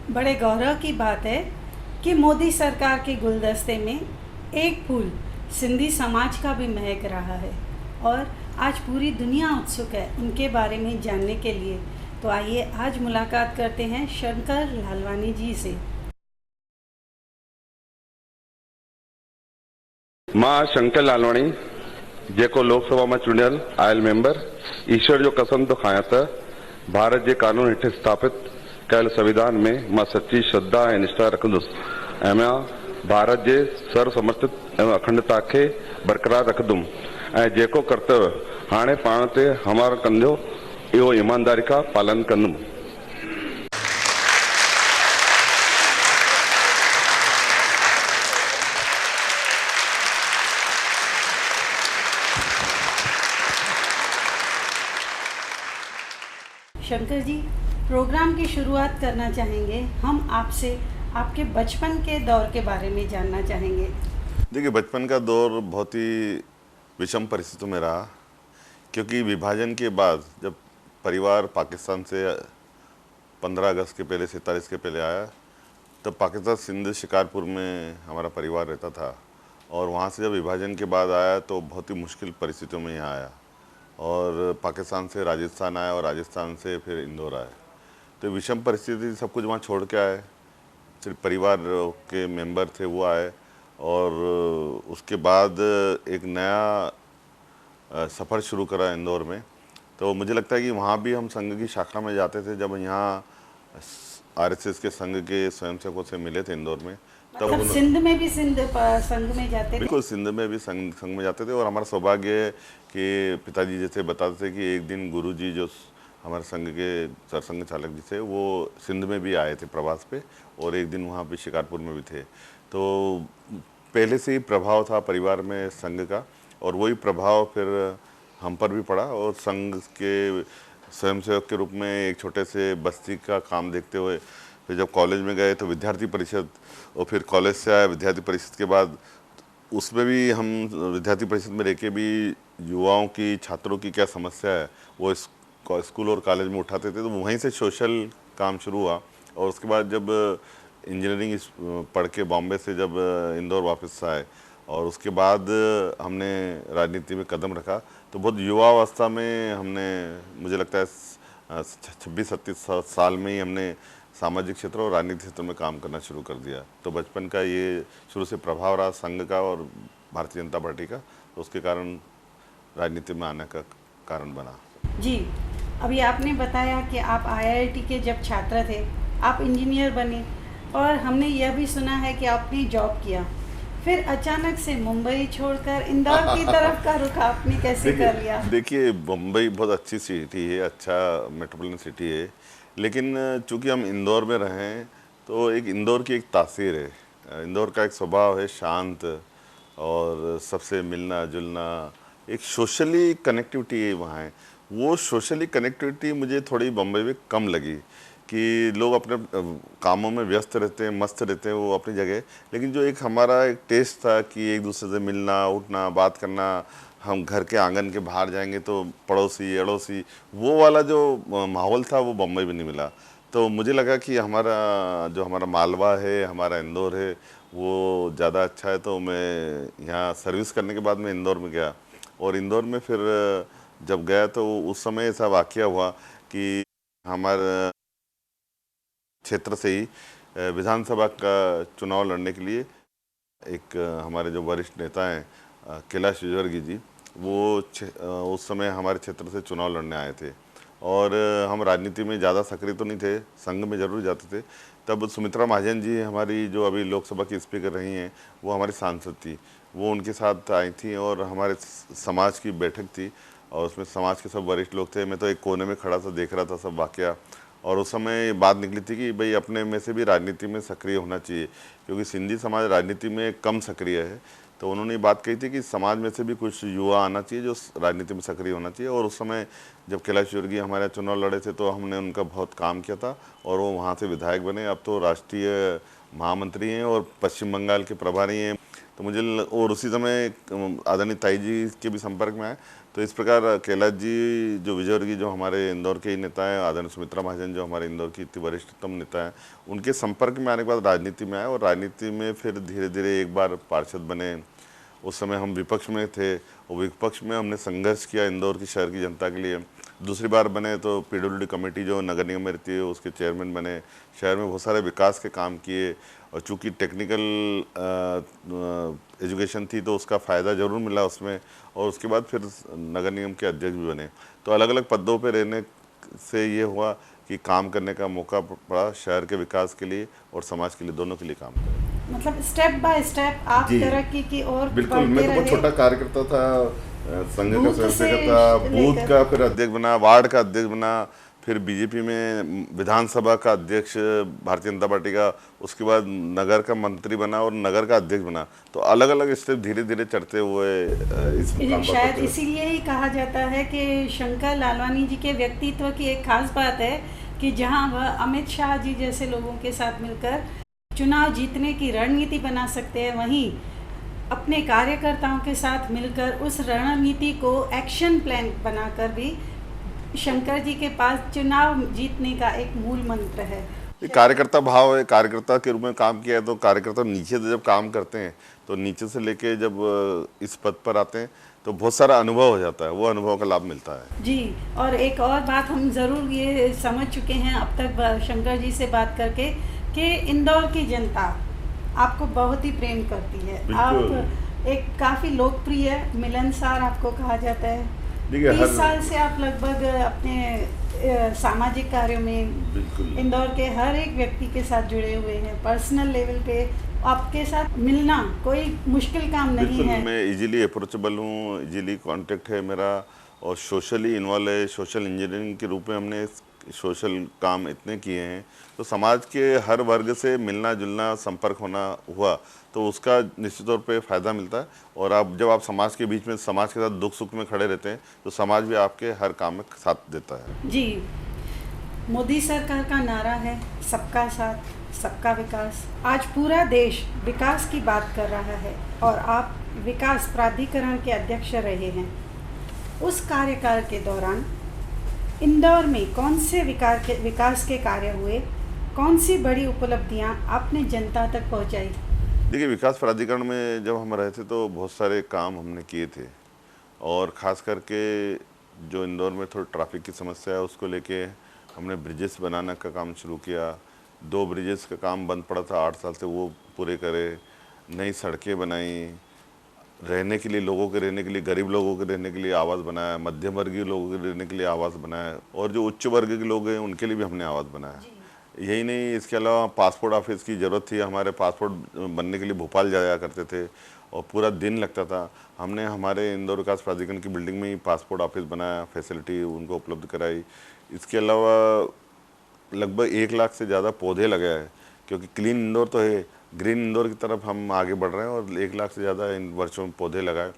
बड़े गौरव की बात है कि मोदी सरकार के गुलदस्ते में एक फूल सिंधी समाज का भी महक रहा है और आज पूरी दुनिया उत्सुक है उनके बारे में जानने के लिए। तो आइए आज मुलाकात करते हैं शंकर लालवानी जी से। मां शंकर लालवाणी जेको लोकसभा में चुनियल आयल मेंबर ईश्वर जो कसम तो खाया त भारत के कानून हेठ स्थापित कयल संविधान में मां सच्ची श्रद्धा और निष्ठा रखंदुसि ऐं मां भारत के सर्वसमर्थित एवं अखंडता के बरकरार रखंदुमि ऐं जेको कर्तव्य हाणे पाण ते हमारो कंदो इहो ईमानदारी का पालन कंदुमि। शंकर जी, प्रोग्राम की शुरुआत करना चाहेंगे। हम आपसे आपके बचपन के दौर के बारे में जानना चाहेंगे। देखिए, बचपन का दौर बहुत ही विषम परिस्थितियों में रहा, क्योंकि विभाजन के बाद जब परिवार पाकिस्तान से 15 अगस्त के पहले 47 के पहले आया, तब पाकिस्तान सिंध शिकारपुर में हमारा परिवार रहता था और वहाँ से जब विभाजन के बाद आया तो बहुत ही मुश्किल परिस्थितियों में यहाँ आया और पाकिस्तान से राजस्थान आया और राजस्थान से फिर इंदौर आया। तो विषम परिस्थिति सब कुछ वहाँ छोड़ के आए, सिर्फ परिवार के मेंबर थे वो आए और उसके बाद एक नया सफ़र शुरू करा इंदौर में। तो मुझे लगता है कि वहाँ भी हम संघ की शाखा में जाते थे। जब यहाँ आरएसएस के संघ के स्वयंसेवकों से मिले थे इंदौर में, तब मतलब सिंध में भी संघ में जाते थे? बिल्कुल, सिंध में भी संघ में जाते थे और हमारा सौभाग्य है कि पिताजी जैसे बताते थे कि एक दिन गुरुजी जो हमारे संघ के सरसंघ चालक जी थे वो सिंध में भी आए थे प्रवास पे और एक दिन वहाँ पे शिकारपुर में भी थे। तो पहले से ही प्रभाव था परिवार में संघ का और वही प्रभाव फिर हम पर भी पड़ा और संघ के स्वयंसेवक के रूप में एक छोटे से बस्ती का काम देखते हुए फिर जब कॉलेज में गए तो विद्यार्थी परिषद और फिर कॉलेज से आए विद्यार्थी परिषद के बाद उसमें भी हम विद्यार्थी परिषद में रह के भी युवाओं की छात्रों की क्या समस्या है वो स्कूल और कॉलेज में उठाते थे। तो वहीं से सोशल काम शुरू हुआ और उसके बाद जब इंजीनियरिंग पढ़ के बॉम्बे से जब इंदौर वापस आए और उसके बाद हमने राजनीति में कदम रखा तो बहुत युवा अवस्था में हमने, मुझे लगता है 26-27 साल में ही हमने सामाजिक क्षेत्र और राजनीतिक क्षेत्र में काम करना शुरू कर दिया। तो बचपन का ये शुरू से प्रभाव रहा संघ का और भारतीय जनता पार्टी का, तो उसके कारण राजनीति में आने का कारण बना। जी, अभी आपने बताया कि आप आईआईटी के जब छात्र थे आप इंजीनियर बने और हमने यह भी सुना है कि आपने जॉब किया, फिर अचानक से मुंबई छोड़कर इंदौर की तरफ का रुख आपने कैसे कर लिया? देखिए, मुंबई बहुत अच्छी सिटी है, अच्छा मेट्रोपॉलिटन सिटी है, लेकिन चूंकि हम इंदौर में रहें तो एक इंदौर की एक तासीर है। इंदौर का एक स्वभाव है शांत और सबसे मिलना जुलना, एक सोशली कनेक्टिविटी है वहाँ है। वो सोशली कनेक्टिविटी मुझे थोड़ी बम्बई में कम लगी कि लोग अपने कामों में व्यस्त रहते हैं, मस्त रहते हैं, वो अपनी जगह, लेकिन जो एक हमारा एक टेस्ट था कि एक दूसरे से मिलना उठना बात करना, हम घर के आंगन के बाहर जाएंगे तो पड़ोसी अड़ोसी, वो वाला जो माहौल था वो बम्बई में नहीं मिला। तो मुझे लगा कि हमारा मालवा है, हमारा इंदौर है, वो ज़्यादा अच्छा है। तो मैं यहाँ सर्विस करने के बाद मैं इंदौर में गया और इंदौर में फिर जब गया तो उस समय ऐसा वाक़या हुआ कि हमारे क्षेत्र से ही विधानसभा का चुनाव लड़ने के लिए एक हमारे जो वरिष्ठ नेता हैं कैलाश विजयवर्गीय जी, वो उस समय हमारे क्षेत्र से चुनाव लड़ने आए थे और हम राजनीति में ज़्यादा सक्रिय तो नहीं थे, संघ में जरूर जाते थे। तब सुमित्रा महाजन जी हमारी जो अभी लोकसभा की स्पीकर रही हैं वो हमारी सांसद थी, वो उनके साथ आई थी और हमारे समाज की बैठक थी और उसमें समाज के सब वरिष्ठ लोग थे। मैं तो एक कोने में खड़ा था, देख रहा था सब वाक़या और उस समय बात निकली थी कि भाई अपने में से भी राजनीति में सक्रिय होना चाहिए, क्योंकि सिंधी समाज राजनीति में कम सक्रिय है। तो उन्होंने बात कही थी कि समाज में से भी कुछ युवा आना चाहिए जो राजनीति में सक्रिय होना चाहिए। और उस समय जब कैलाश विजयवर्गीय हमारे चुनाव लड़े थे तो हमने उनका बहुत काम किया था और वो वहाँ से विधायक बने, अब तो राष्ट्रीय महामंत्री हैं और पश्चिम बंगाल के प्रभारी हैं। तो मुझे और उसी समय आदरणीय ताई जी के भी संपर्क में आए। तो इस प्रकार कैलाश जी जो विजयवर्गीय जो हमारे इंदौर के ही नेता हैं, आदरणीय सुमित्रा महाजन जो हमारे इंदौर की इतनी वरिष्ठतम नेता हैं, उनके संपर्क में आने के बाद राजनीति में आए और राजनीति में फिर धीरे धीरे एक बार पार्षद बने। उस समय हम विपक्ष में थे और विपक्ष में हमने संघर्ष किया इंदौर की शहर की जनता के लिए। दूसरी बार बने तो पीडब्ल्यूडी कमेटी जो नगर निगम में रहती है उसके चेयरमैन बने। शहर में बहुत सारे विकास के काम किए और चूंकि टेक्निकल एजुकेशन थी तो उसका फ़ायदा ज़रूर मिला उसमें। और उसके बाद फिर नगर निगम के अध्यक्ष भी बने। तो अलग अलग पदों पर रहने से ये हुआ कि काम करने का मौका पड़ा शहर के विकास के लिए और समाज के लिए, दोनों के लिए काम करें। मतलब स्टेप बाय स्टेप आप तरक्की की ओर बिल्कुल। मैं तो बहुत छोटा कार्यकर्ता था, संघ का स्वयंसेवक था, बूथ का फिर अध्यक्ष बना, वार्ड का अध्यक्ष बना, फिर बीजेपी में विधानसभा का अध्यक्ष भारतीय जनता पार्टी का, उसके बाद नगर का मंत्री बना और नगर का अध्यक्ष बना। तो अलग अलग स्टेप धीरे धीरे चढ़ते हुए इस मुकाम पर शायद इसीलिए ही कहा जाता है कि शंकर लालवानी जी के व्यक्तित्व की एक खास बात है कि जहां वह अमित शाह जी जैसे लोगों के साथ मिलकर चुनाव जीतने की रणनीति बना सकते हैं, वहीं अपने कार्यकर्ताओं के साथ मिलकर उस रणनीति को एक्शन प्लान बनाकर भी शंकर जी के पास चुनाव जीतने का एक मूल मंत्र है। कार्यकर्ता भाव है, कार्यकर्ता के रूप में काम किया है। तो कार्यकर्ता नीचे से जब काम करते हैं तो नीचे से लेके जब इस पद पर आते हैं तो बहुत सारा अनुभव हो जाता है, वो अनुभव का लाभ मिलता है जी। और एक और बात हम ज़रूर ये समझ चुके हैं अब तक शंकर जी से बात करके कि इंदौर की जनता आपको बहुत ही प्रेम करती है। आप एक काफ़ी लोकप्रिय मिलनसार आपको कहा जाता है। 30 साल से आप लगभग अपने सामाजिक कार्यों में इंदौर के हर एक व्यक्ति के साथ जुड़े हुए हैं। पर्सनल लेवल पे आपके साथ मिलना कोई मुश्किल काम नहीं है। मैं इजीली अप्रोचेबल हूँ, इजीली कांटेक्ट है मेरा और सोशली इन्वॉल्व है। सोशल इंजीनियरिंग के रूप में हमने सोशल काम इतने किए हैं तो समाज के हर वर्ग से मिलना जुलना संपर्क होना हुआ तो उसका निश्चित तौर पे फ़ायदा मिलता है। और आप जब आप समाज के बीच में समाज के साथ दुख सुख में खड़े रहते हैं तो समाज भी आपके हर काम में साथ देता है। जी, मोदी सरकार का नारा है सबका साथ सबका विकास। आज पूरा देश विकास की बात कर रहा है और आप विकास प्राधिकरण के अध्यक्ष रहे हैं। उस कार्यकाल के दौरान इंदौर में कौन से विकास के कार्य हुए, कौन सी बड़ी उपलब्धियां आपने जनता तक पहुंचाई? देखिए, विकास प्राधिकरण में जब हम रहे थे तो बहुत सारे काम हमने किए थे और ख़ास करके जो इंदौर में थोड़ी ट्रैफिक की समस्या है उसको लेके हमने ब्रिजेस बनाने का काम शुरू किया। 2 ब्रिजेस का काम बंद पड़ा था 8 साल से, वो पूरे करे। नई सड़कें बनाई, रहने के लिए लोगों के रहने के लिए, गरीब लोगों के रहने के लिए आवास बनाया, मध्यम वर्गीय लोगों के रहने के लिए आवास बनाया और जो उच्च वर्ग के लोग हैं उनके लिए भी हमने आवास बनाया। यही नहीं, इसके अलावा पासपोर्ट ऑफिस की ज़रूरत थी। हमारे पासपोर्ट बनने के लिए भोपाल जाया करते थे और पूरा दिन लगता था। हमने हमारे इंदौर विकास प्राधिकरण की बिल्डिंग में ही पासपोर्ट ऑफिस बनाया, फैसिलिटी उनको उपलब्ध कराई। इसके अलावा लगभग 1 लाख से ज़्यादा पौधे लगाए क्योंकि क्लीन इंदौर तो है, ग्रीन इंदौर की तरफ हम आगे बढ़ रहे हैं और 1 लाख से ज़्यादा इन वर्षों में पौधे लगाए।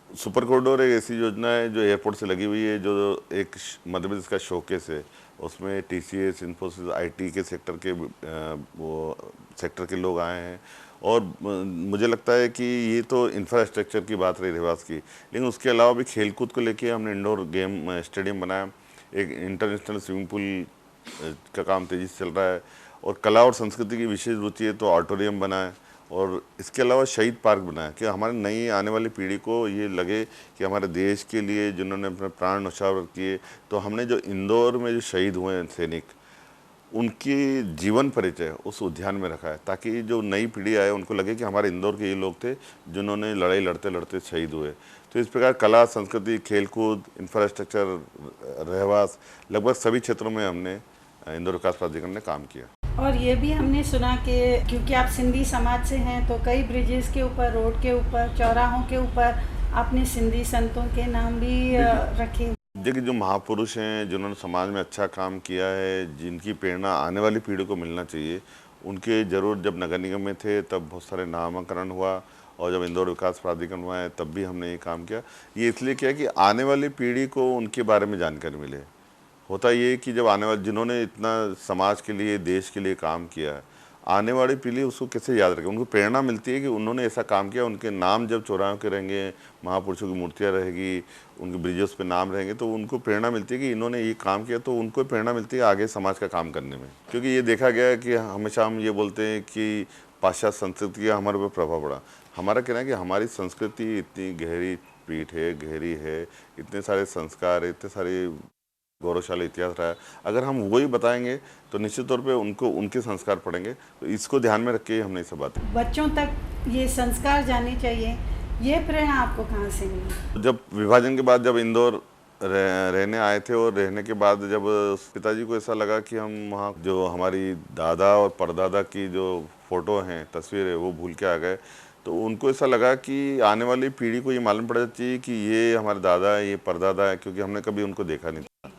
सुपर कॉरिडोर एक ऐसी योजना है जो एयरपोर्ट से लगी हुई है, जो एक मध्य प्रदेश का शोकेस है। उसमें TCS, इन्फोसिस, IT के सेक्टर के वो सेक्टर के लोग आए हैं और मुझे लगता है कि ये तो इंफ्रास्ट्रक्चर की बात रही रहवास की, लेकिन उसके अलावा भी खेलकूद को लेके हमने इंडोर गेम स्टेडियम बनाया। एक इंटरनेशनल स्विमिंग पूल का काम तेज़ी से चल रहा है और कला और संस्कृति की विशेष रुचि है तो ऑडिटोरियम बना है और इसके अलावा शहीद पार्क बनाया कि हमारे नई आने वाली पीढ़ी को ये लगे कि हमारे देश के लिए जिन्होंने अपने प्राण न्यौछावर किए, तो हमने जो इंदौर में जो शहीद हुए हैं सैनिक, उनकी जीवन परिचय उस उद्यान में रखा है ताकि जो नई पीढ़ी आए उनको लगे कि हमारे इंदौर के ये लोग थे जिन्होंने लड़ाई लड़ते लड़ते शहीद हुए। तो इस प्रकार कला, संस्कृति, खेलकूद, इंफ्रास्ट्रक्चर, रहवास, लगभग सभी क्षेत्रों में हमने इंदौर विकास प्राधिकरण ने काम किया। और ये भी हमने सुना कि क्योंकि आप सिंधी समाज से हैं तो कई ब्रिजेस के ऊपर, रोड के ऊपर, चौराहों के ऊपर आपने सिंधी संतों के नाम भी रखे। देखिए, जो महापुरुष हैं जिन्होंने समाज में अच्छा काम किया है, जिनकी प्रेरणा आने वाली पीढ़ी को मिलना चाहिए, उनके ज़रूर जब नगर निगम में थे तब बहुत सारे नामाकरण हुआ और जब इंदौर विकास प्राधिकरण हुआ है तब भी हमने ये काम किया। ये इसलिए किया कि आने वाली पीढ़ी को उनके बारे में जानकारी मिले। होता ये कि जब आने वाले जिन्होंने इतना समाज के लिए, देश के लिए काम किया है, आने वाली पीढ़ी उसको कैसे याद रखे, उनको प्रेरणा मिलती है कि उन्होंने ऐसा काम किया, उनके नाम जब चौराहों के रहेंगे, महापुरुषों की मूर्तियाँ रहेगी, उनके ब्रिजेस पे नाम रहेंगे, तो उनको प्रेरणा मिलती है कि इन्होंने ये काम किया, तो उनको प्रेरणा मिलती है आगे समाज का काम करने में। क्योंकि ये देखा गया है कि हमेशा हम ये बोलते हैं कि पाश्चात्य संस्कृति का हमारे ऊपर प्रभाव पड़ा। हमारा कहना है कि हमारी संस्कृति इतनी गहरी पीठ है, गहरी है, इतने सारे संस्कार, इतने सारे गौरवशाली इतिहास रहा है। अगर हम वही बताएंगे तो निश्चित तौर पे उनको उनके संस्कार पड़ेंगे। तो इसको ध्यान में रख के हमने ये सब बात। बच्चों तक ये संस्कार जाने चाहिए, ये प्रेरणा आपको कहाँ से मिली? जब विभाजन के बाद जब इंदौर रहने आए थे, और रहने के बाद जब पिताजी को ऐसा लगा कि हम वहाँ जो हमारी दादा और परदादा की जो फोटो हैं, तस्वीर है, वो भूल के आ गए, तो उनको ऐसा लगा कि आने वाली पीढ़ी को ये मालूम पड़ चाहिए कि ये हमारे दादा है, ये परदादा है, क्योंकि हमने कभी उनको देखा नहीं था।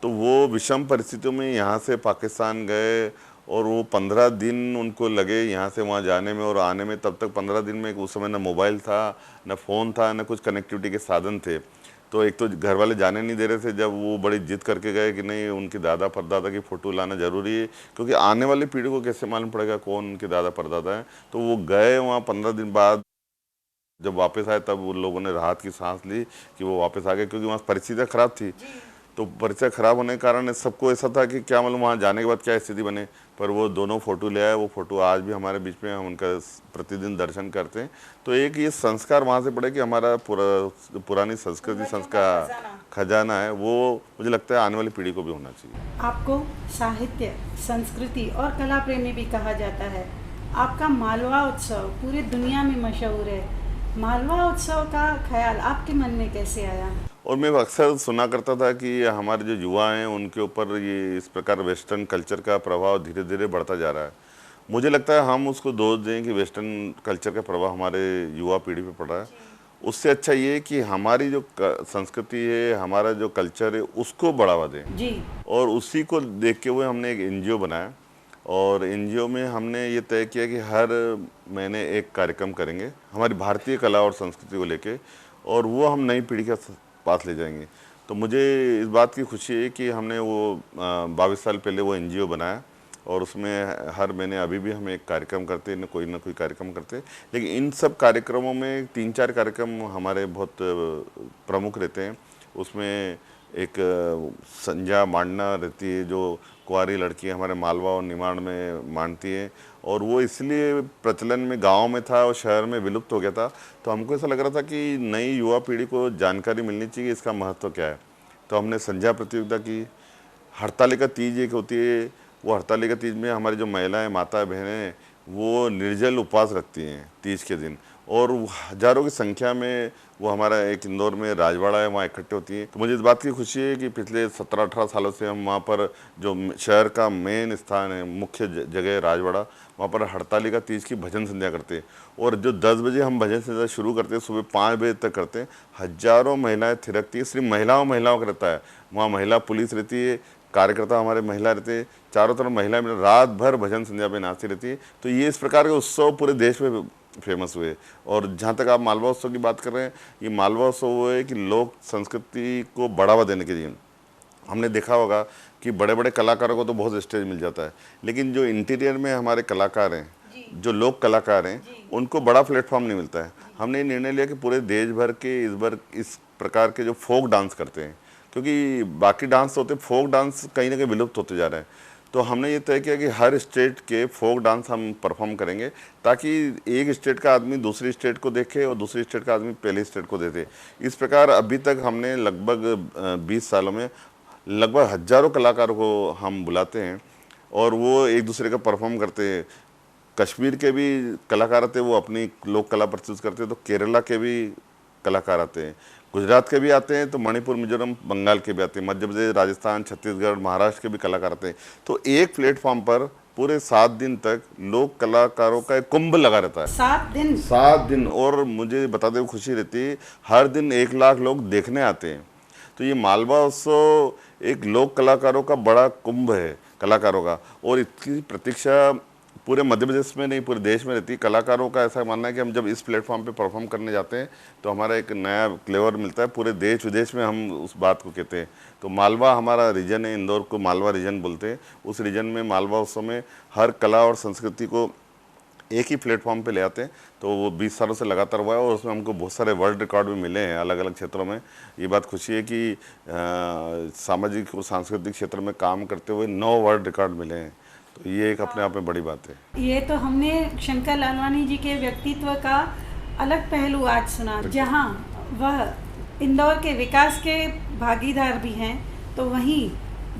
तो वो विषम परिस्थितियों में यहाँ से पाकिस्तान गए, और वो 15 दिन उनको लगे यहाँ से वहाँ जाने में और आने में। तब तक 15 दिन में उस समय ना मोबाइल था, ना फ़ोन था, ना कुछ कनेक्टिविटी के साधन थे। तो एक तो घर वाले जाने नहीं दे रहे थे, जब वो बड़ी जिद करके गए कि नहीं, उनके दादा परदादा की फ़ोटो लाना ज़रूरी है, क्योंकि आने वाली पीढ़ी को कैसे मालूम पड़ेगा कौन उनके दादा परदादा हैं। तो वो गए वहाँ, 15 दिन बाद जब वापस आए तब उन लोगों ने राहत की सांस ली कि वो वापस आ गए, क्योंकि वहाँ परिस्थितियाँ ख़राब थी। तो परिचय खराब होने के कारण सबको ऐसा था कि क्या मालूम वहाँ जाने के बाद क्या स्थिति बने। पर वो दोनों फ़ोटो ले आए, वो फ़ोटो आज भी हमारे बीच में, हम उनका प्रतिदिन दर्शन करते हैं। तो एक ये संस्कार वहाँ से पड़े कि हमारा पुरानी संस्कृति, संस्कार खजाना है, वो मुझे लगता है आने वाली पीढ़ी को भी होना चाहिए। आपको साहित्य, संस्कृति और कला प्रेमी भी कहा जाता है। आपका मालवा उत्सव पूरी दुनिया में मशहूर है। मालवा उत्सव का ख्याल आपके मन में कैसे आया? और मैं अक्सर सुना करता था कि हमारे जो युवा हैं उनके ऊपर ये इस प्रकार वेस्टर्न कल्चर का प्रभाव धीरे धीरे बढ़ता जा रहा है। मुझे लगता है हम उसको दोष दें कि वेस्टर्न कल्चर का प्रभाव हमारे युवा पीढ़ी पे पड़ रहा है। उससे अच्छा ये कि हमारी जो संस्कृति है, हमारा जो कल्चर है, उसको बढ़ावा दें जी। और उसी को देखते हुए हमने एक NGO बनाया, और NGO में हमने ये तय किया कि हर महीने एक कार्यक्रम करेंगे हमारी भारतीय कला और संस्कृति को लेके, और वो हम नई पीढ़ी के पास ले जाएंगे। तो मुझे इस बात की खुशी है कि हमने वो 22 साल पहले वो NGO बनाया, और उसमें हर महीने अभी भी हम एक कार्यक्रम करते हैं, ना कोई कार्यक्रम करते हैं। लेकिन इन सब कार्यक्रमों में 3-4 कार्यक्रम हमारे बहुत प्रमुख रहते हैं। उसमें एक संध्या मांडना रहती है, जो कुंवारी लड़की हमारे मालवा और निमाड़ में मानती है, और वो इसलिए प्रचलन में गांव में था और शहर में विलुप्त हो गया था। तो हमको ऐसा लग रहा था कि नई युवा पीढ़ी को जानकारी मिलनी चाहिए इसका महत्व क्या है। तो हमने संध्या प्रतियोगिता की। हरतालिका तीज एक होती है, वो हरतालिका तीज में हमारी जो महिलाएं, माता बहनें, वो निर्जल उपवास रखती हैं तीज के दिन, और हज़ारों की संख्या में वो हमारा एक इंदौर में राजवाड़ा है, वहाँ इकट्ठे होती हैं। तो मुझे इस बात की खुशी है कि पिछले 17-18 सालों से हम वहाँ पर, जो शहर का मेन स्थान है, मुख्य जगह राजवाड़ा, वहाँ पर हड़तालिका तीज की भजन संध्या करते हैं। और जो 10 बजे हम भजन संध्या शुरू करते हैं, सुबह 5 बजे तक करते हैं। हज़ारों महिलाएँ थिरकती है, सिर्फ महिलाओं का रहता है। वहाँ महिला पुलिस रहती है, कार्यकर्ता हमारे महिला रहते हैं, चारों तरफ महिला रात भर भजन संध्या पे नाचती रहती है। तो ये इस प्रकार के उत्सव पूरे देश में फेमस हुए। और जहाँ तक आप मालवा उत्सव की बात कर रहे हैं, ये मालवा उत्सव वो है कि लोक संस्कृति को बढ़ावा देने के लिए। हमने देखा होगा कि बड़े बड़े कलाकारों को तो बहुत स्टेज मिल जाता है, लेकिन जो इंटीरियर में हमारे कलाकार हैं, जो लोक कलाकार हैं, उनको बड़ा प्लेटफॉर्म नहीं मिलता है। हमने निर्णय लिया कि पूरे देश भर के इस प्रकार के जो फोक डांस करते हैं, क्योंकि बाकी डांस होते, फोक डांस कहीं ना कहीं विलुप्त होते जा रहे हैं। तो हमने ये तय किया कि हर स्टेट के फोक डांस हम परफॉर्म करेंगे, ताकि एक स्टेट का आदमी दूसरी स्टेट को देखे और दूसरी स्टेट का आदमी पहली स्टेट को देखे। इस प्रकार अभी तक हमने लगभग 20 सालों में लगभग हज़ारों कलाकारों को हम बुलाते हैं, और वो एक दूसरे का परफॉर्म करते हैं। कश्मीर के भी कलाकार आते हैं, वो अपनी लोक कला प्रस्तुत करते हैं। तो केरला के भी कलाकार आते हैं, गुजरात के भी आते हैं, तो मणिपुर, मिजोरम, बंगाल के भी आते हैं, मध्य प्रदेश, राजस्थान, छत्तीसगढ़, महाराष्ट्र के भी कलाकार आते हैं। तो एक प्लेटफॉर्म पर पूरे 7 दिन तक लोक कलाकारों का एक कुंभ लगा रहता है। 7 दिन। और मुझे बताते हुए खुशी रहती है, हर दिन 1 लाख लोग देखने आते हैं। तो ये मालवा उत्सव एक लोक कलाकारों का बड़ा कुंभ है, कलाकारों का, और इसकी प्रतीक्षा पूरे मध्य प्रदेश में नहीं, पूरे देश में रहती है। कलाकारों का ऐसा मानना है कि हम जब इस प्लेटफॉर्म पे परफॉर्म करने जाते हैं तो हमारा एक नया फ्लेवर मिलता है, पूरे देश विदेश में हम उस बात को कहते हैं। तो मालवा हमारा रीजन है, इंदौर को मालवा रीजन बोलते हैं। उस रीजन में मालवा उत्सव में हर कला और संस्कृति को एक ही प्लेटफॉर्म पे ले आते हैं। तो वो 20 सालों से लगातार हुआ है और उसमें हमको बहुत सारे वर्ल्ड रिकॉर्ड भी मिले हैं अलग अलग क्षेत्रों में। ये बात खुशी है कि सामाजिक और सांस्कृतिक क्षेत्र में काम करते हुए 9 वर्ल्ड रिकॉर्ड मिले हैं। तो ये एक अपने आप में बड़ी बात है। ये तो हमने शंकर लालवानी जी के व्यक्तित्व का अलग पहलू आज सुना, जहाँ वह इंदौर के विकास के भागीदार भी हैं, तो वहीं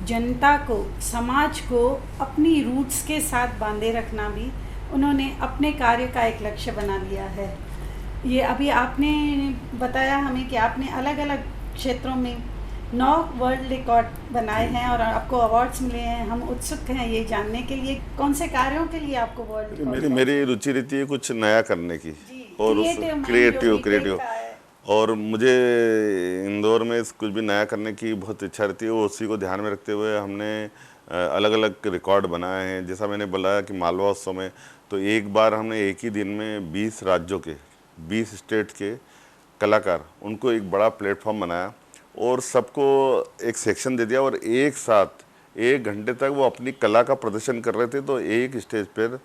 जनता को, समाज को अपनी रूट्स के साथ बांधे रखना भी उन्होंने अपने कार्य का एक लक्ष्य बना लिया है। ये अभी आपने बताया हमें कि आपने अलग अलग क्षेत्रों में 9 वर्ल्ड रिकॉर्ड बनाए हैं और आपको अवार्ड्स मिले हैं। हम उत्सुक हैं ये जानने के लिए कौन से कार्यों के लिए आपको वर्ल्ड रिकॉर्ड। मेरी रुचि रहती है कुछ नया करने की और क्रिएटिव और मुझे इंदौर में कुछ भी नया करने की बहुत इच्छा रहती है। उसी को ध्यान में रखते हुए हमने अलग अलग रिकॉर्ड बनाए हैं। जैसा मैंने बोला कि मालवा उत्सव में तो एक बार हमने एक ही दिन में 20 राज्यों के 20 स्टेट के कलाकार, उनको एक बड़ा प्लेटफॉर्म बनाया और सबको एक सेक्शन दे दिया और एक साथ 1 घंटे तक वो अपनी कला का प्रदर्शन कर रहे थे। तो एक स्टेज पर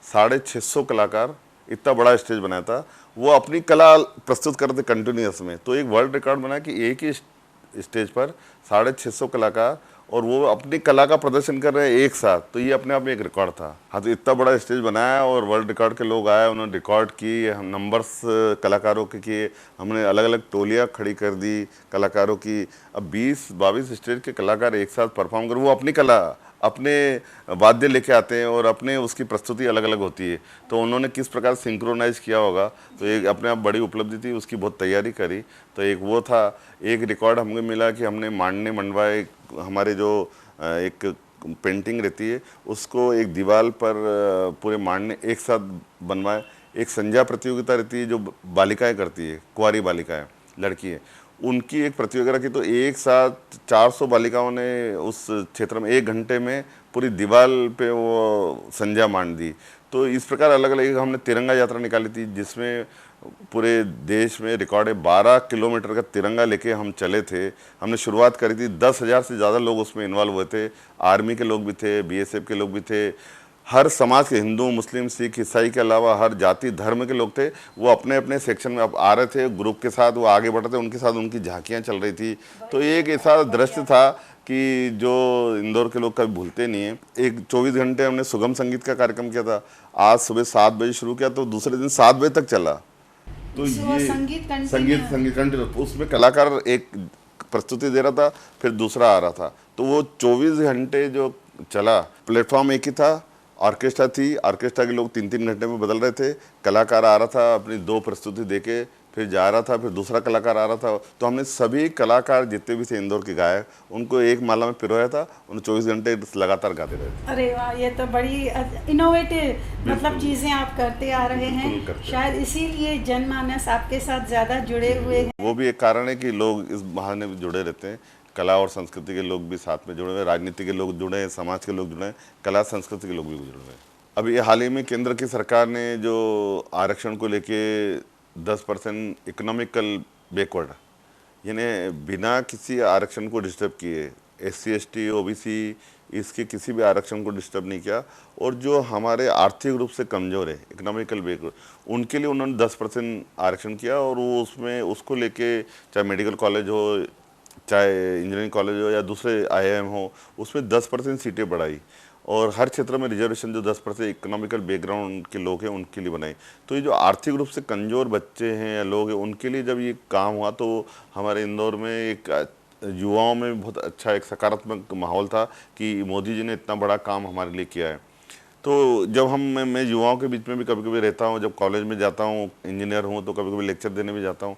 650 कलाकार, इतना बड़ा स्टेज बनाया था, वो अपनी कला प्रस्तुत कर रहे थे कंटिन्यूअस में। तो एक वर्ल्ड रिकॉर्ड बना कि एक ही स्टेज पर 650 कलाकार और वो अपनी कला का प्रदर्शन कर रहे हैं एक साथ। तो ये अपने आप में एक रिकॉर्ड था। हाँ, तो इतना बड़ा स्टेज बनाया और वर्ल्ड रिकॉर्ड के लोग आए, उन्होंने रिकॉर्ड की, हम नंबर्स कलाकारों के किए, हमने अलग अलग टोलियाँ खड़ी कर दी कलाकारों की। अब 20-22 स्टेज के कलाकार एक साथ परफॉर्म कर, वो अपनी कला, अपने वाद्य लेके आते हैं और अपने उसकी प्रस्तुति अलग अलग होती है। तो उन्होंने किस प्रकार सिंक्रोनाइज किया होगा, तो एक अपने आप बड़ी उपलब्धि थी, उसकी बहुत तैयारी करी। तो एक वो था। एक रिकॉर्ड हमको मिला कि हमने मांडने मंडवाए, हमारे जो एक पेंटिंग रहती है उसको एक दीवार पर पूरे मांडने एक साथ बनवाए। एक संध्या प्रतियोगिता रहती है जो बालिकाएँ करती है, कुंवारी बालिकाएँ, लड़की है, उनकी एक प्रतियोगिता की। तो एक साथ 400 बालिकाओं ने उस क्षेत्र में 1 घंटे में पूरी दीवार पे वो संध्या मान दी। तो इस प्रकार अलग अलग हमने तिरंगा यात्रा निकाली थी जिसमें पूरे देश में रिकॉर्ड है 12 किलोमीटर का तिरंगा लेके हम चले थे। हमने शुरुआत करी थी, 10,000 से ज़्यादा लोग उसमें इन्वॉल्व हुए थे। आर्मी के लोग भी थे, BSF के लोग भी थे, हर समाज के, हिंदू, मुस्लिम, सिख, ईसाई के अलावा हर जाति धर्म के लोग थे। वो अपने अपने सेक्शन में अब आ रहे थे, ग्रुप के साथ वो आगे बढ़ रहे थे, उनके साथ उनकी झांकियाँ चल रही थी। तो एक ऐसा दृश्य था कि जो इंदौर के लोग कभी भूलते नहीं है। एक 24 घंटे हमने सुगम संगीत का कार्यक्रम किया था। आज सुबह 7 बजे शुरू किया तो दूसरे दिन 7 बजे तक चला। तो ये संगीत कंटिन्यू, उसमें कलाकार एक प्रस्तुति दे रहा था, फिर दूसरा आ रहा था। तो वो 24 घंटे जो चला, प्लेटफॉर्म एक ही था, ऑर्केस्ट्रा थी, ऑर्केस्ट्रा के लोग 3-3 घंटे में बदल रहे थे। कलाकार आ रहा था, अपनी 2 प्रस्तुति देके फिर जा रहा था, फिर दूसरा कलाकार आ रहा था। तो हमने सभी कलाकार जितने भी थे इंदौर के गायक, उनको एक माला में पिरोया था, उन्हें 24 घंटे लगातार गाते रहे थे। अरे वाह, ये तो बड़ी इनोवेटिव मतलब चीज़ें आप करते आ रहे हैं। शायद इसीलिए जनमानस आपके साथ ज़्यादा जुड़े हुए हैं। वो भी एक कारण है कि लोग इस बहाने भी जुड़े रहते हैं। कला और संस्कृति के लोग भी साथ में जुड़े हुए, राजनीति के लोग जुड़े हैं, समाज के लोग जुड़े हैं, कला संस्कृति के लोग भी जुड़े हुए हैं। अभी हाल ही में केंद्र की सरकार ने जो आरक्षण को लेके 10% इकोनॉमिकल बैकवर्ड, यानी बिना किसी आरक्षण को डिस्टर्ब किए, SC ST OBC इसके किसी भी आरक्षण को डिस्टर्ब नहीं किया। और जो हमारे आर्थिक रूप से कमज़ोर है, इकोनॉमिकल बैकवर्ड, उनके लिए उन्होंने 10% आरक्षण किया। और वो उसमें उसको लेके चाहे मेडिकल कॉलेज हो, चाहे इंजीनियरिंग कॉलेज हो या दूसरे IIM हो, उसमें 10% सीटें बढ़ाई। और हर क्षेत्र में रिजर्वेशन जो 10% इकोनॉमिकल बैकग्राउंड के लोग हैं उनके लिए बनाई। तो ये जो आर्थिक रूप से कमज़ोर बच्चे हैं या लोग हैं, उनके लिए जब ये काम हुआ तो हमारे इंदौर में एक युवाओं में बहुत अच्छा एक सकारात्मक माहौल था कि मोदी जी ने इतना बड़ा काम हमारे लिए किया है। तो जब मैं युवाओं के बीच में भी कभी कभी रहता हूँ, जब कॉलेज में जाता हूँ, इंजीनियर हूँ, तो कभी कभी लेक्चर देने भी जाता हूँ,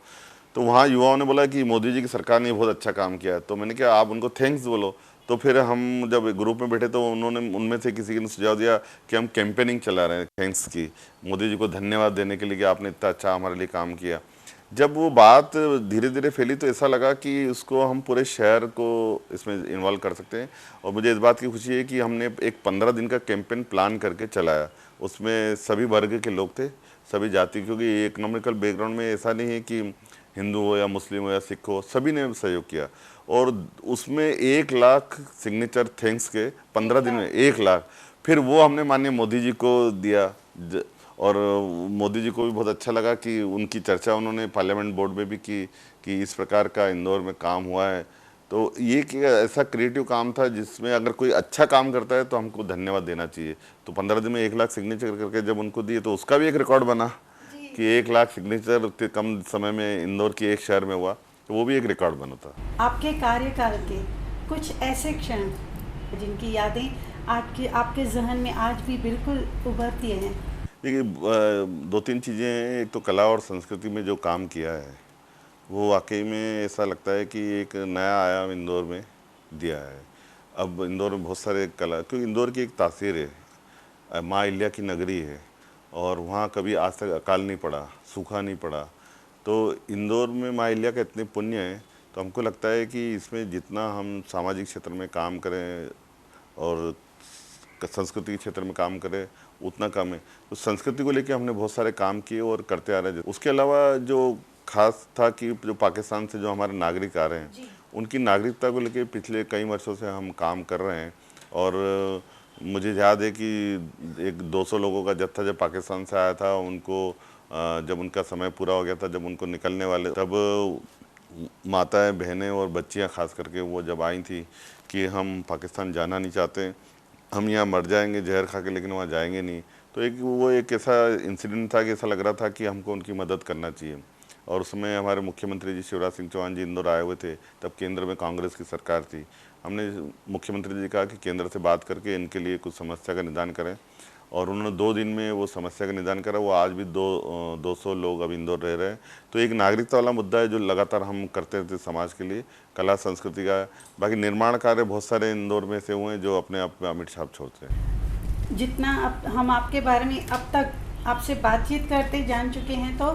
तो वहाँ युवाओं ने बोला कि मोदी जी की सरकार ने बहुत अच्छा काम किया है। तो मैंने कहा आप उनको थैंक्स बोलो। तो फिर हम जब ग्रुप में बैठे तो उन्होंने, उनमें से किसी ने सुझाव दिया कि हम कैंपेनिंग चला रहे हैं थैंक्स की, मोदी जी को धन्यवाद देने के लिए कि आपने इतना अच्छा हमारे लिए काम किया। जब वो बात धीरे धीरे फैली तो ऐसा लगा कि उसको हम पूरे शहर को इसमें इन्वॉल्व कर सकते हैं। और मुझे इस बात की खुशी है कि हमने एक 15 दिन का कैंपेन प्लान करके चलाया। उसमें सभी वर्ग के लोग थे, सभी जाति, क्योंकि इकोनॉमिकल बैकग्राउंड में ऐसा नहीं है कि हिंदू हो या मुस्लिम हो या सिख हो, सभी ने सहयोग किया। और उसमें 1 लाख सिग्नेचर थैंक्स के 15 दिन में 1 लाख। फिर वो हमने माननीय मोदी जी को दिया और मोदी जी को भी बहुत अच्छा लगा कि उनकी चर्चा उन्होंने पार्लियामेंट बोर्ड में भी की कि इस प्रकार का इंदौर में काम हुआ है। तो ये कि ऐसा क्रिएटिव काम था जिसमें अगर कोई अच्छा काम करता है तो हमको धन्यवाद देना चाहिए। तो 15 दिन में 1 लाख सिग्नेचर करके जब उनको दिए तो उसका भी एक रिकॉर्ड बना कि 1 लाख सिग्नेचर कम समय में इंदौर के एक शहर में हुआ, तो वो भी एक रिकॉर्ड बना था। आपके कार्यकाल के कुछ ऐसे क्षण जिनकी यादें आपके आपके जहन में आज भी बिल्कुल उभरती हैं? देखिए 2-3 चीज़ें हैं। एक तो कला और संस्कृति में जो काम किया है वो वाकई में ऐसा लगता है कि एक नया आयाम इंदौर में दिया है। अब इंदौर में बहुत सारे कला, क्योंकि इंदौर की एक तासीर है, माँ अहिल्या की नगरी है और वहाँ कभी आज तक अकाल नहीं पड़ा, सूखा नहीं पड़ा। तो इंदौर में माँ अहिल्या का इतने पुण्य है, तो हमको लगता है कि इसमें जितना हम सामाजिक क्षेत्र में काम करें और संस्कृति के क्षेत्र में काम करें उतना कम है। तो संस्कृति को लेकर हमने बहुत सारे काम किए और करते आ रहे हैं। उसके अलावा जो खास था कि जो पाकिस्तान से जो हमारे नागरिक आ रहे हैं उनकी नागरिकता को लेकर पिछले कई वर्षों से हम काम कर रहे हैं। और मुझे याद है कि एक 200 लोगों का जत्था जब पाकिस्तान से आया था, उनको जब उनका समय पूरा हो गया था, जब उनको निकलने वाले, तब माताएं, बहनें और बच्चियां खास करके वो जब आई थी कि हम पाकिस्तान जाना नहीं चाहते, हम यहाँ मर जाएंगे जहर खा के, लेकिन वहाँ जाएंगे नहीं। तो वो एक ऐसा इंसिडेंट था कि ऐसा लग रहा था कि हमको उनकी मदद करना चाहिए। और उसमें हमारे मुख्यमंत्री जी शिवराज सिंह चौहान जी इंदौर आए हुए थे, तब केंद्र में कांग्रेस की सरकार थी। हमने मुख्यमंत्री जी कहा कि केंद्र से बात करके इनके लिए कुछ समस्या का निदान करें, और उन्होंने 2 दिन में वो समस्या का निदान करा। वो आज भी 200 लोग अब इंदौर रह रहे हैं। तो एक नागरिकता वाला मुद्दा है जो लगातार हम करते थे समाज के लिए, कला संस्कृति का। बाकी निर्माण कार्य बहुत सारे इंदौर में से हुए हैं जो अपने आप में अमिट छाप छोड़ते हैं। जितना हम आपके बारे में अब तक आपसे बातचीत करते जान चुके हैं, तो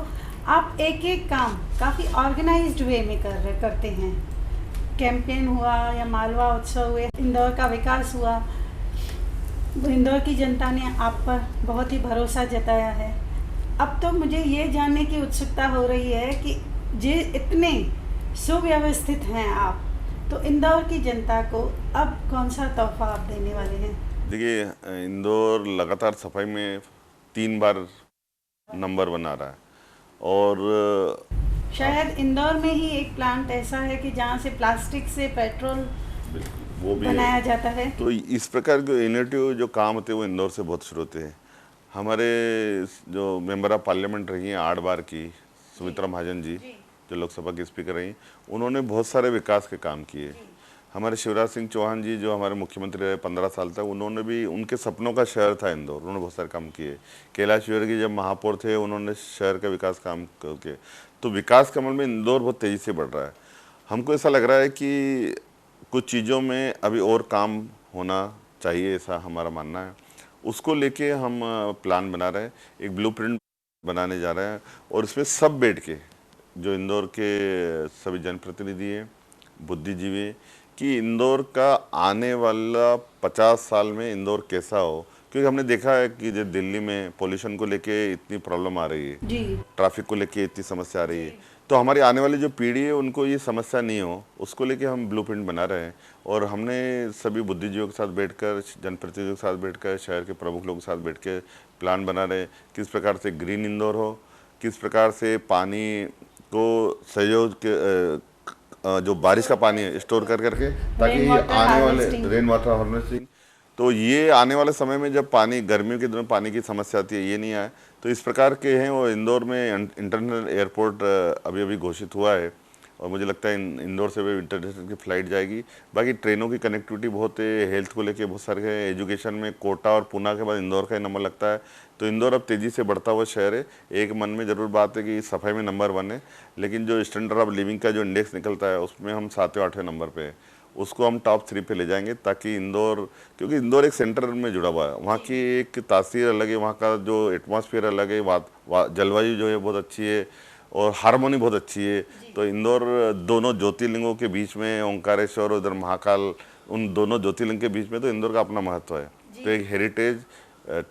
आप एक एक काम काफ़ी ऑर्गेनाइज्ड वे में करते हैं। कैंपेन हुआ या मालवा उत्सव हुए, इंदौर का विकास हुआ, इंदौर की जनता ने आप पर बहुत ही भरोसा जताया है। अब तो मुझे ये जानने की उत्सुकता हो रही है कि जे इतने सुव्यवस्थित हैं आप, तो इंदौर की जनता को अब कौन सा तोहफा आप देने वाले हैं? देखिए इंदौर लगातार सफाई में 3 बार नंबर बना रहा है। और शायद इंदौर में ही एक प्लांट ऐसा है कि जहाँ से प्लास्टिक से पेट्रोल वो भी बनाया जाता है। तो इस प्रकार के इनोवेटिव जो काम होते हैं वो इंदौर से बहुत शुरू होते हैं। हमारे जो मेंबर ऑफ पार्लियामेंट रही हैं 8 बार की, सुमित्रा महाजन जी जो लोकसभा की स्पीकर रही, उन्होंने बहुत सारे विकास के काम किए। हमारे शिवराज सिंह चौहान जी जो हमारे मुख्यमंत्री रहे 15 साल तक, उन्होंने भी, उनके सपनों का शहर था इंदौर, उन्होंने बहुत सारे काम किए। कैलाश विजयवर्गीय जब महापौर थे, उन्होंने शहर का विकास काम किए। तो विकास के अमल में इंदौर बहुत तेज़ी से बढ़ रहा है। हमको ऐसा लग रहा है कि कुछ चीज़ों में अभी और काम होना चाहिए, ऐसा हमारा मानना है। उसको लेके हम प्लान बना रहे हैं, एक ब्लूप्रिंट बनाने जा रहे हैं, और इसमें सब बैठ के जो इंदौर के सभी जनप्रतिनिधि हैं, बुद्धिजीवी हैं, कि इंदौर का आने वाला 50 साल में इंदौर कैसा हो। क्योंकि हमने देखा है कि जो दिल्ली में पोल्यूशन को लेके इतनी प्रॉब्लम आ रही है जी, ट्रैफिक को लेके इतनी समस्या आ रही है, तो हमारी आने वाली जो पीढ़ी है उनको ये समस्या नहीं हो, उसको लेके हम ब्लूप्रिंट बना रहे हैं। और हमने सभी बुद्धिजीवियों के साथ बैठकर, जनप्रतिनिधियों के साथ बैठकर, शहर के प्रमुख लोगों के साथ बैठ के प्लान बना रहे हैं, किस प्रकार से ग्रीन इंदौर हो, किस प्रकार से पानी को सहयोग के जो बारिश का पानी है स्टोर कर करके, ताकि आने वाले रेन वाटर हार्वेस्टिंग, तो ये आने वाले समय में जब पानी, गर्मियों के दिनों में पानी की समस्या आती है, ये नहीं आए। तो इस प्रकार के हैं। और इंदौर में इंटरनेशनल एयरपोर्ट अभी अभी घोषित हुआ है, और मुझे लगता है इंदौर से भी इंटरनेशनल की फ़्लाइट जाएगी। बाकी ट्रेनों की कनेक्टिविटी बहुत है, हेल्थ को लेके बहुत सारे है, एजुकेशन में कोटा और पूना के बाद इंदौर का ही नंबर लगता है। तो इंदौर अब तेज़ी से बढ़ता हुआ शहर है। एक मन में ज़रूर बात है कि सफाई में नंबर 1 है, लेकिन जो स्टैंडर्ड ऑफ लिविंग का जो इंडेक्स निकलता है उसमें हम 7वें 8वें नंबर पे है। उसको हम टॉप 3 पे ले जाएंगे, ताकि इंदौर, क्योंकि इंदौर एक सेंटर में जुड़ा हुआ है, वहाँ की एक तासीर अलग है, वहाँ का जो एटमॉस्फेयर अलग है, जलवायु जो है बहुत अच्छी है, और हारमोनी बहुत अच्छी है। तो इंदौर दोनों ज्योतिर्लिंगों के बीच में, ओंकारेश्वर और उधर महाकाल, उन दोनों ज्योतिर्लिंग के बीच में तो इंदौर का अपना महत्व है। तो एक हेरिटेज,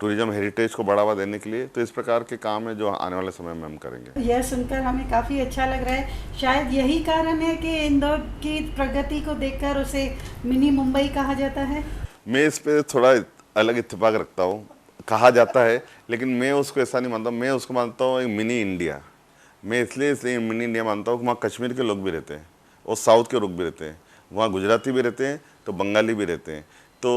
टूरिज्म हेरिटेज को बढ़ावा देने के लिए तो इस प्रकार के काम है जो आने वाले समय में हम करेंगे। यह सुनकर हमें काफ़ी अच्छा लग रहा है। शायद यही कारण है कि इंदौर की प्रगति को देखकर उसे मिनी मुंबई कहा जाता है। मैं इस पे थोड़ा अलग इत्तेफाक रखता हूँ। कहा जाता है, लेकिन मैं उसको ऐसा नहीं मानता। मैं उसको मानता हूँ एक मिनी इंडिया। मैं इसलिए मिनी इंडिया मानता हूँ कि वहाँ कश्मीर के लोग भी रहते हैं और साउथ के लोग भी रहते हैं, वहाँ गुजराती भी रहते हैं, तो बंगाली भी रहते हैं। तो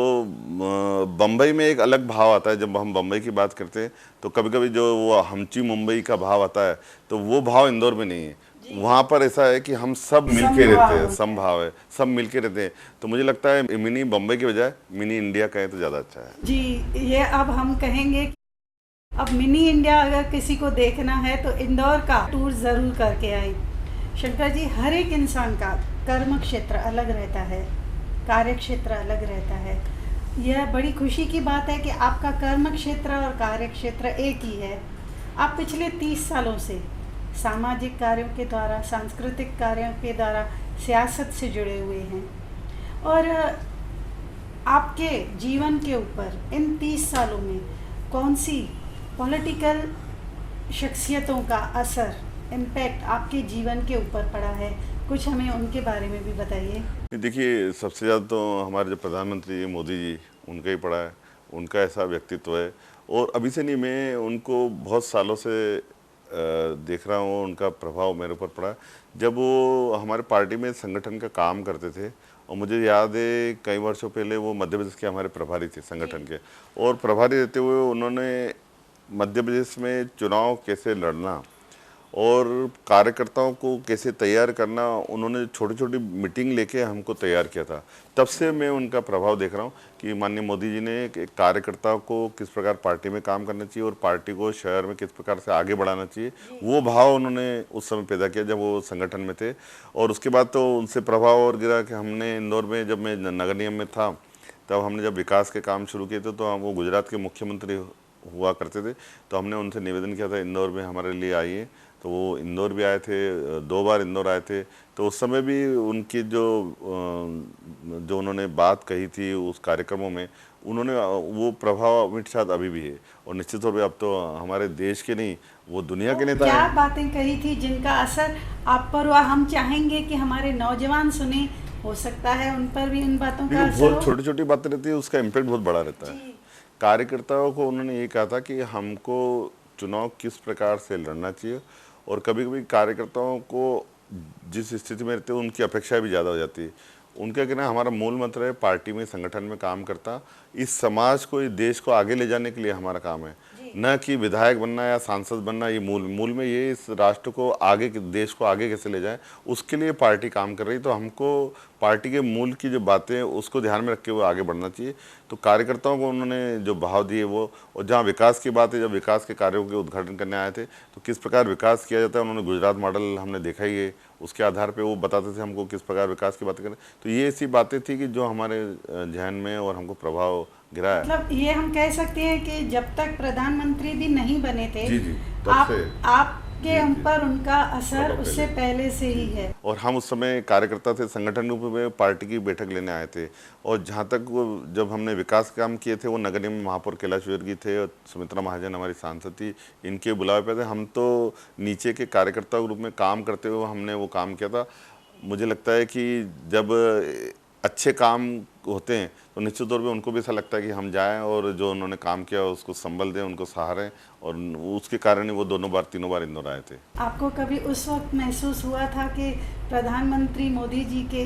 बम्बई में एक अलग भाव आता है। जब हम बम्बई की बात करते हैं तो कभी कभी जो वो हमची मुंबई का भाव आता है, तो वो भाव इंदौर में नहीं है। वहाँ पर ऐसा है कि हम सब मिलके रहते हैं, समभाव है, सब मिलके रहते हैं। तो मुझे लगता है मिनी बम्बई के बजाय मिनी इंडिया कहें तो ज़्यादा अच्छा है। जी, ये अब हम कहेंगे, अब मिनी इंडिया अगर किसी को देखना है तो इंदौर का टूर ज़रूर करके आए। शंकर जी, हर एक इंसान का कर्म क्षेत्र अलग रहता है, कार्य क्षेत्र अलग रहता है। यह बड़ी खुशी की बात है कि आपका कर्म क्षेत्र और कार्य क्षेत्र एक ही है। आप पिछले 30 सालों से सामाजिक कार्यों के द्वारा, सांस्कृतिक कार्यों के द्वारा सियासत से जुड़े हुए हैं, और आपके जीवन के ऊपर इन 30 सालों में कौन सी पॉलिटिकल शख्सियतों का असर, इम्पैक्ट आपके जीवन के ऊपर पड़ा है? कुछ हमें उनके बारे में भी बताइए। देखिए, सबसे ज़्यादा तो हमारे जो प्रधानमंत्री मोदी जी, उनका ही पड़ा है। उनका ऐसा व्यक्तित्व है, और अभी से नहीं, मैं उनको बहुत सालों से देख रहा हूँ। उनका प्रभाव मेरे ऊपर पड़ा जब वो हमारे पार्टी में संगठन का काम करते थे। और मुझे याद है कई वर्षों पहले वो मध्य प्रदेश के हमारे प्रभारी थे संगठन के, और प्रभारी रहते हुए उन्होंने मध्य प्रदेश में चुनाव कैसे लड़ना और कार्यकर्ताओं को कैसे तैयार करना, उन्होंने छोटी छोटी मीटिंग लेके हमको तैयार किया था। तब से मैं उनका प्रभाव देख रहा हूँ कि माननीय मोदी जी ने एक कार्यकर्ताओं को किस प्रकार पार्टी में काम करना चाहिए और पार्टी को शहर में किस प्रकार से आगे बढ़ाना चाहिए, वो भाव उन्होंने उस समय पैदा किया जब वो संगठन में थे। और उसके बाद तो उनसे प्रभाव और गिरा कि हमने इंदौर में, जब मैं नगर निगम में था, तब हमने जब विकास के काम शुरू किए थे, तो हम, वो गुजरात के मुख्यमंत्री हुआ करते थे, तो हमने उनसे निवेदन किया था इंदौर में हमारे लिए आइए। तो वो इंदौर भी आए थे, 2 बार इंदौर आए थे। तो उस समय भी उनकी जो उन्होंने बात कही थी उस कार्यक्रमों में, उन्होंने वो प्रभाव मेरे साथ अभी भी है। और निश्चित तौर पे अब तो हमारे देश के नहीं, वो दुनिया के नेता क्या हैं। बातें कही थी जिनका असर आप पर हुआ? हम चाहेंगे कि हमारे नौजवान सुने, हो सकता है उन पर भी उन बातों का असर बहुत हो। छोटी छोटी बातें रहती है, उसका इम्पैक्ट बहुत बड़ा रहता है। कार्यकर्ताओं को उन्होंने ये कहा था कि हमको चुनाव किस प्रकार से लड़ना चाहिए, और कभी कभी कार्यकर्ताओं को जिस स्थिति में रहते हैं उनकी अपेक्षाएं भी ज़्यादा हो जाती है। उनका कहना, हमारा मूल मंत्र है पार्टी में, संगठन में काम करता, इस समाज को, इस देश को आगे ले जाने के लिए हमारा काम है, न कि विधायक बनना या सांसद बनना। ये मूल में ये इस राष्ट्र को आगे, देश को आगे कैसे ले जाए, उसके लिए पार्टी काम कर रही। तो हमको पार्टी के मूल की जो बातें हैं उसको ध्यान में रख के वो आगे बढ़ना चाहिए। तो कार्यकर्ताओं को उन्होंने जो भाव दिए वो, और जहाँ विकास की बात है, जब विकास के कार्यों के उद्घाटन करने आए थे तो किस प्रकार विकास किया जाता है, उन्होंने गुजरात मॉडल हमने देखा ही है, उसके आधार पे वो बताते थे हमको किस प्रकार विकास की बातें करें। तो ये ऐसी बातें थी कि जो हमारे जहन में और हमको प्रभाव गिरा है। मतलब ये हम कह सकते हैं कि जब तक प्रधानमंत्री भी नहीं बने थे, जी, तब आप से आपके उन पर उनका असर उससे पहले से ही है। और हम उस समय कार्यकर्ता थे, संगठन रूप में पार्टी की बैठक लेने आए थे। और जहाँ तक वो, जब हमने विकास काम किए थे, वो नगर निगम में महापौर कैलाश विजयवर्गीय थे और सुमित्रा महाजन हमारी सांसद थी, इनके बुलावे पे थे। हम तो नीचे के कार्यकर्ता के रूप में काम करते हुए हमने वो काम किया था। मुझे लगता है कि जब अच्छे काम होते हैं तो निश्चित तौर पे उनको भी ऐसा लगता है कि हम जाएं और जो उन्होंने काम किया उसको संबल दें, उनको सहारें, और उसके कारण ही वो 3 बार इंदौर आए थे। आपको कभी उस वक्त महसूस हुआ था कि प्रधानमंत्री मोदी जी के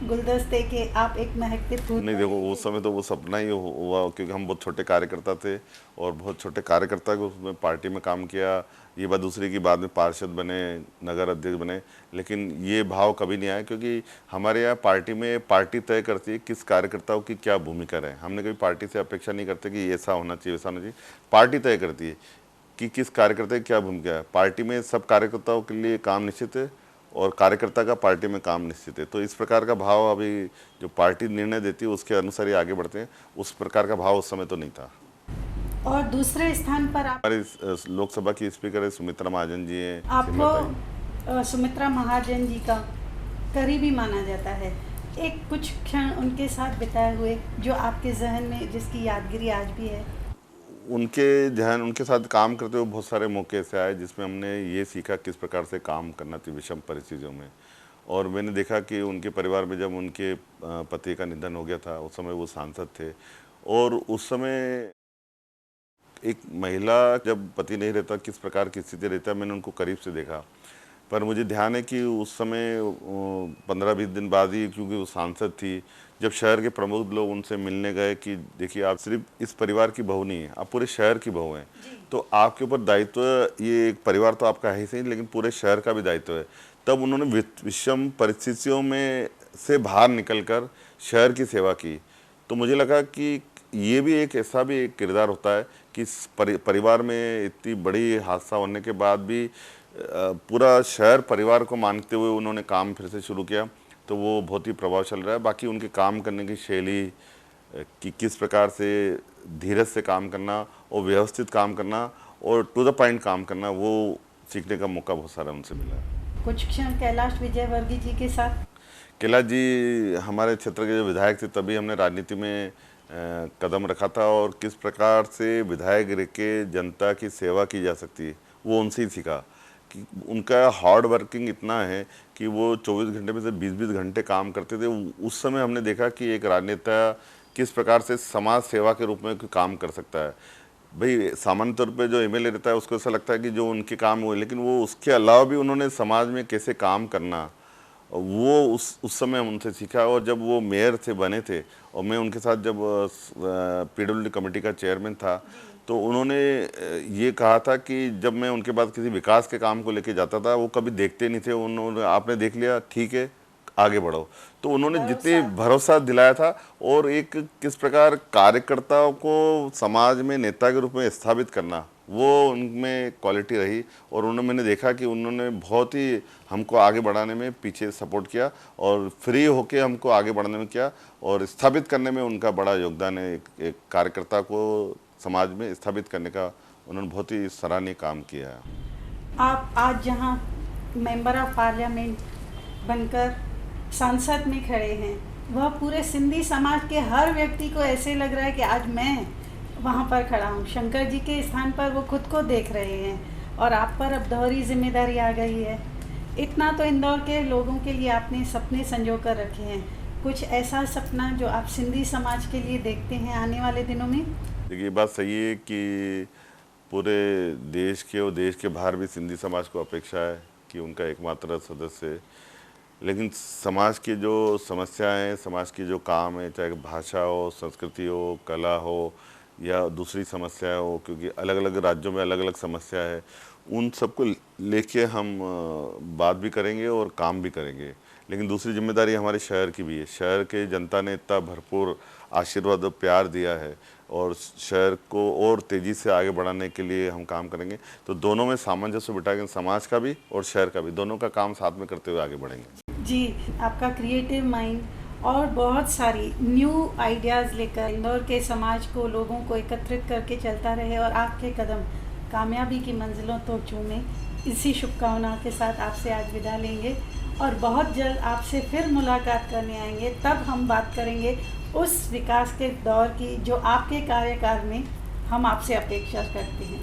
गुलदस्ते के आप एक महत्वपूर्ण? नहीं, देखो उस समय तो वो सपना ही हुआ, क्योंकि हम बहुत छोटे कार्यकर्ता थे और बहुत छोटे कार्यकर्ता को उसमें पार्टी में काम किया। ये बात दूसरी की, बाद में पार्षद बने, नगर अध्यक्ष बने, लेकिन ये भाव कभी नहीं आया, क्योंकि हमारे यहाँ पार्टी में पार्टी तय करती है किस कार्यकर्ताओं की क्या भूमिका है। हमने कभी पार्टी से अपेक्षा नहीं करते कि ऐसा होना चाहिए, वैसा होना चाहिए। पार्टी तय करती है कि किस कार्यकर्ता की क्या भूमिका है। पार्टी में सब कार्यकर्ताओं के लिए काम निश्चित है और कार्यकर्ता का पार्टी में काम निश्चित है। तो इस प्रकार का भाव अभी जो पार्टी निर्णय देती है उसके अनुसार ही आगे बढ़ते हैं, उस प्रकार का भाव उस समय तो नहीं था। और दूसरे स्थान पर हमारी लोकसभा की स्पीकर है सुमित्रा महाजन जी हैं। आपको सुमित्रा महाजन जी का करीबी माना जाता है। एक कुछ क्षण उनके साथ बिताए हुए जो आपके जहन में जिसकी यादगिरी आज भी है। उनके साथ काम करते हुए बहुत सारे मौके ऐसे आए जिसमें हमने ये सीखा किस प्रकार से काम करना चाहिए विषम परिस्थितियों में। और मैंने देखा कि उनके परिवार में जब उनके पति का निधन हो गया था, उस समय वो सांसद थे और उस समय एक महिला जब पति नहीं रहता किस प्रकार की स्थिति रहता है, मैंने उनको करीब से देखा। पर मुझे ध्यान है कि उस समय 15-20 दिन बाद ही, क्योंकि वो सांसद थी, जब शहर के प्रमुख लोग उनसे मिलने गए कि देखिए आप सिर्फ इस परिवार की बहू नहीं है, आप पूरे शहर की बहू हैं, तो आपके ऊपर दायित्व, ये एक परिवार तो आपका है ही सही लेकिन पूरे शहर का भी दायित्व है। तब उन्होंने विषम परिस्थितियों में से बाहर निकलकर शहर की सेवा की। तो मुझे लगा कि ये भी एक ऐसा भी एक किरदार होता है कि परिवार में इतनी बड़ी हादसा होने के बाद भी पूरा शहर परिवार को मानते हुए उन्होंने काम फिर से शुरू किया, तो वो बहुत ही प्रभाव चल रहा है। बाकी उनके काम करने की शैली कि किस प्रकार से धीरज से काम करना और व्यवस्थित काम करना और टू द पॉइंट काम करना, वो सीखने का मौका बहुत सारा उनसे मिला है। कुछ क्षण कैलाश विजयवर्गीय जी के साथ। कैलाश जी हमारे क्षेत्र के जो विधायक थे, तभी हमने राजनीति में कदम रखा था और किस प्रकार से विधायक रह के जनता की सेवा की जा सकती है वो उनसे ही सीखा। कि उनका हार्ड वर्किंग इतना है कि वो 24 घंटे में से 20-20 घंटे काम करते थे। उस समय हमने देखा कि एक राजनेता किस प्रकार से समाज सेवा के रूप में काम कर सकता है। भाई सामान्य तौर पे जो एमएलए रहता है उसको ऐसा लगता है कि जो उनके काम हुए, लेकिन वो उसके अलावा भी उन्होंने समाज में कैसे काम करना, वो उस समय हम उनसे सीखा। और जब वो मेयर से बने थे और मैं उनके साथ जब पीडब्ल्यूडी कमेटी का चेयरमैन था, तो उन्होंने ये कहा था कि जब मैं उनके बाद किसी विकास के काम को लेके जाता था, वो कभी देखते नहीं थे, उन्होंने आपने देख लिया ठीक है आगे बढ़ो। तो उन्होंने जितने भरोसा दिलाया था और एक किस प्रकार कार्यकर्ताओं को समाज में नेता के रूप में स्थापित करना, वो उनमें क्वालिटी रही। और मैंने देखा कि उन्होंने बहुत ही हमको आगे बढ़ाने में पीछे सपोर्ट किया और फ्री होके हमको आगे बढ़ाने में किया और स्थापित करने में उनका बड़ा योगदान है। एक कार्यकर्ता को समाज में स्थापित करने का उन्होंने बहुत ही सराहनीय काम किया है। आप आज जहां मेंबर ऑफ पार्लियामेंट बनकर संसद में खड़े हैं, वह पूरे सिंधी समाज के हर व्यक्ति को ऐसे लग रहा है कि आज मैं वहाँ पर खड़ा हूँ। शंकर जी के स्थान पर वो खुद को देख रहे हैं और आप पर अब दोहरी जिम्मेदारी आ गई है। इतना तो इंदौर के लोगों के लिए आपने सपने संजो कर रखे हैं। कुछ ऐसा सपना जो आप सिंधी समाज के लिए देखते हैं आने वाले दिनों में? देखिए, बात सही है कि पूरे देश के और देश के बाहर भी सिंधी समाज को अपेक्षा है कि उनका एकमात्र सदस्य, लेकिन समाज की जो समस्याएं हैं, समाज की जो काम है, चाहे भाषा हो, संस्कृति हो, कला हो या दूसरी समस्या हो, क्योंकि अलग अलग राज्यों में अलग अलग समस्या है, उन सबको लेके हम बात भी करेंगे और काम भी करेंगे। लेकिन दूसरी जिम्मेदारी हमारे शहर की भी है। शहर के जनता ने इतना भरपूर आशीर्वाद और प्यार दिया है और शहर को और तेज़ी से आगे बढ़ाने के लिए हम काम करेंगे। तो दोनों में सामंजस्य बिठा के समाज का भी और शहर का भी, दोनों का काम साथ में करते हुए आगे बढ़ेंगे। जी, आपका क्रिएटिव माइंड और बहुत सारी न्यू आइडियाज़ लेकर इंदौर के समाज को, लोगों को एकत्रित करके चलता रहे और आपके कदम कामयाबी की मंजिलों तो चूमें। इसी शुभकामनाओं के साथ आपसे आज विदा लेंगे और बहुत जल्द आपसे फिर मुलाकात करने आएंगे। तब हम बात करेंगे उस विकास के दौर की जो आपके कार्यकाल में हम आपसे अपेक्षा करते हैं।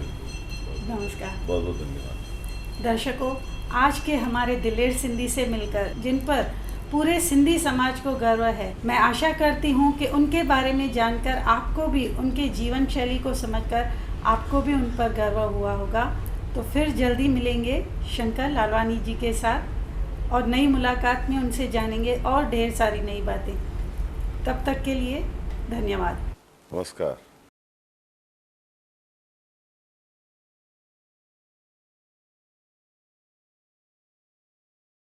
नमस्कार। बहुत बहुत धन्यवाद। दर्शकों, आज के हमारे दिलेर सिंधी से मिलकर, जिन पर पूरे सिंधी समाज को गर्व है, मैं आशा करती हूँ कि उनके बारे में जानकर आपको भी, उनके जीवन शैली को समझकर आपको भी उन पर गर्व हुआ होगा। तो फिर जल्दी मिलेंगे शंकर लालवानी जी के साथ और नई मुलाकात में उनसे जानेंगे और ढेर सारी नई बातें। तब तक के लिए धन्यवाद। नमस्कार।